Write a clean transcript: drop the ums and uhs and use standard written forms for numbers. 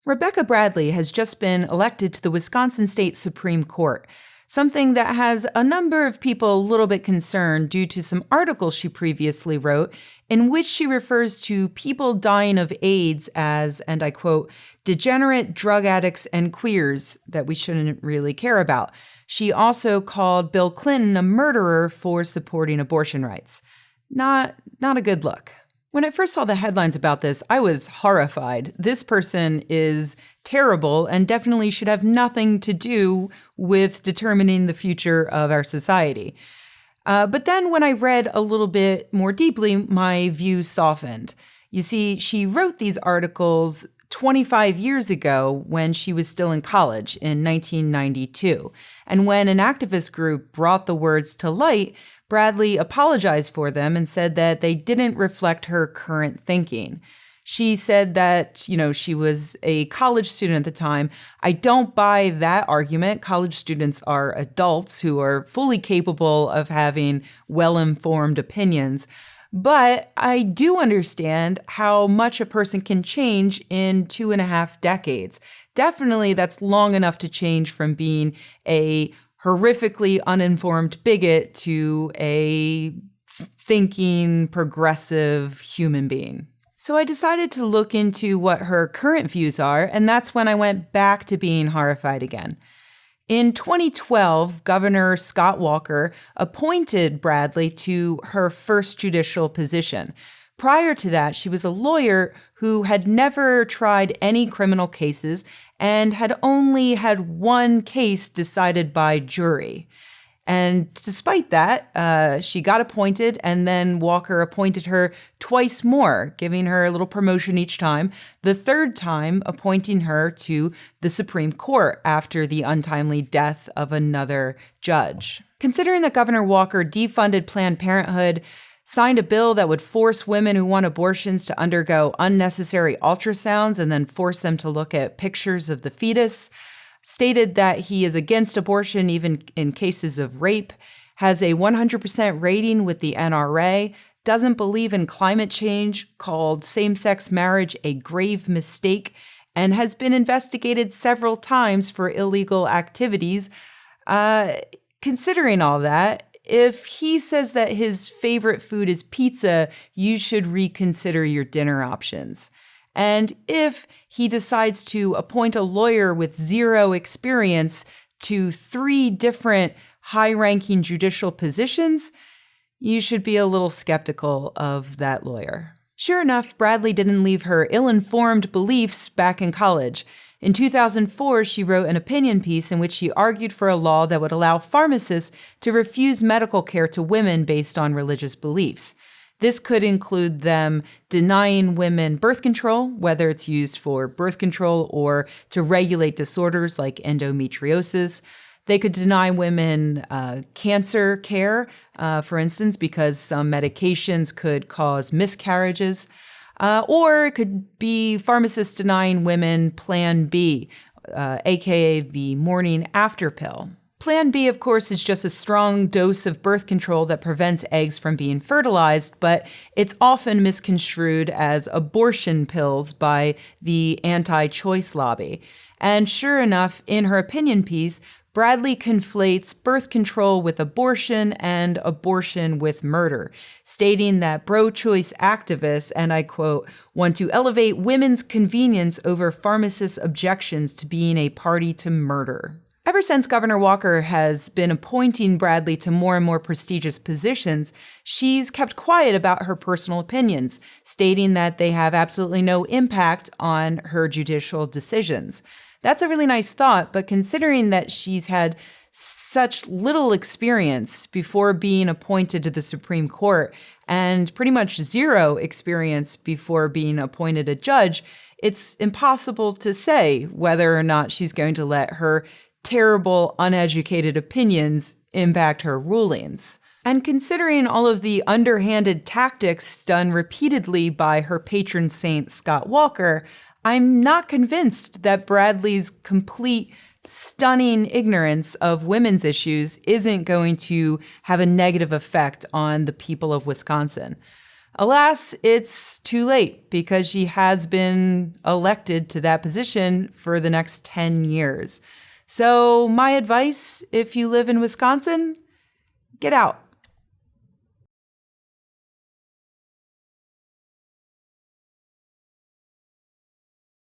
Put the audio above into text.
Rebecca Bradley has just been elected to the Wisconsin State Supreme Court, something that has a number of people a little bit concerned due to some articles she previously wrote in which she refers to people dying of AIDS as, and I quote, degenerate drug addicts and queers that we shouldn't really care about. She also called Bill Clinton a murderer for supporting abortion rights. Not a good look. When I first saw the headlines about this, I was horrified. This person is terrible and definitely should have nothing to do with determining the future of our society. But then when I read a little bit more deeply, my views softened. You see, she wrote these articles 25 years ago when she was still in college in 1992. And when an activist group brought the words to light, Bradley apologized for them and said that they didn't reflect her current thinking. She said that, she was a college student at the time. I don't buy that argument. College students are adults who are fully capable of having well-informed opinions. But I do understand how much a person can change in 2.5 decades. Definitely that's long enough to change from being a horrifically uninformed bigot to a thinking, progressive human being. So I decided to look into what her current views are, and that's when I went back to being horrified again. In 2012, Governor Scott Walker appointed Bradley to her first judicial position. Prior to that, she was a lawyer who had never tried any criminal cases and had only had one case decided by jury. And despite that, she got appointed, and then Walker appointed her twice more, giving her a little promotion each time, the third time appointing her to the Supreme Court after the untimely death of another judge. Considering that Governor Walker defunded Planned Parenthood, signed a bill that would force women who want abortions to undergo unnecessary ultrasounds and then force them to look at pictures of the fetus, stated that he is against abortion even in cases of rape, has a 100% rating with the NRA, doesn't believe in climate change, called same-sex marriage a grave mistake, and has been investigated several times for illegal activities. Considering all that, if he says that his favorite food is pizza, you should reconsider your dinner options. And if he decides to appoint a lawyer with zero experience to 3 different high-ranking judicial positions, you should be a little skeptical of that lawyer. Sure enough, Bradley didn't leave her ill-informed beliefs back in college. In 2004, she wrote an opinion piece in which she argued for a law that would allow pharmacists to refuse medical care to women based on religious beliefs. This could include them denying women birth control, whether it's used for birth control or to regulate disorders like endometriosis. They could deny women cancer care, for instance, because some medications could cause miscarriages. Or it could be pharmacists denying women Plan B, aka the morning after pill. Plan B, of course, is just a strong dose of birth control that prevents eggs from being fertilized, but it's often misconstrued as abortion pills by the anti-choice lobby. And sure enough, in her opinion piece, Bradley conflates birth control with abortion and abortion with murder, stating that pro-choice activists, and I quote, want to elevate women's convenience over pharmacists' objections to being a party to murder. Ever since Governor Walker has been appointing Bradley to more and more prestigious positions, she's kept quiet about her personal opinions, stating that they have absolutely no impact on her judicial decisions. That's a really nice thought, but considering that she's had such little experience before being appointed to the Supreme Court and pretty much zero experience before being appointed a judge, it's impossible to say whether or not she's going to let her terrible, uneducated opinions impact her rulings. And considering all of the underhanded tactics done repeatedly by her patron saint, Scott Walker, I'm not convinced that Bradley's complete, stunning ignorance of women's issues isn't going to have a negative effect on the people of Wisconsin. Alas, it's too late because she has been elected to that position for the next 10 years. So my advice, if you live in Wisconsin, get out.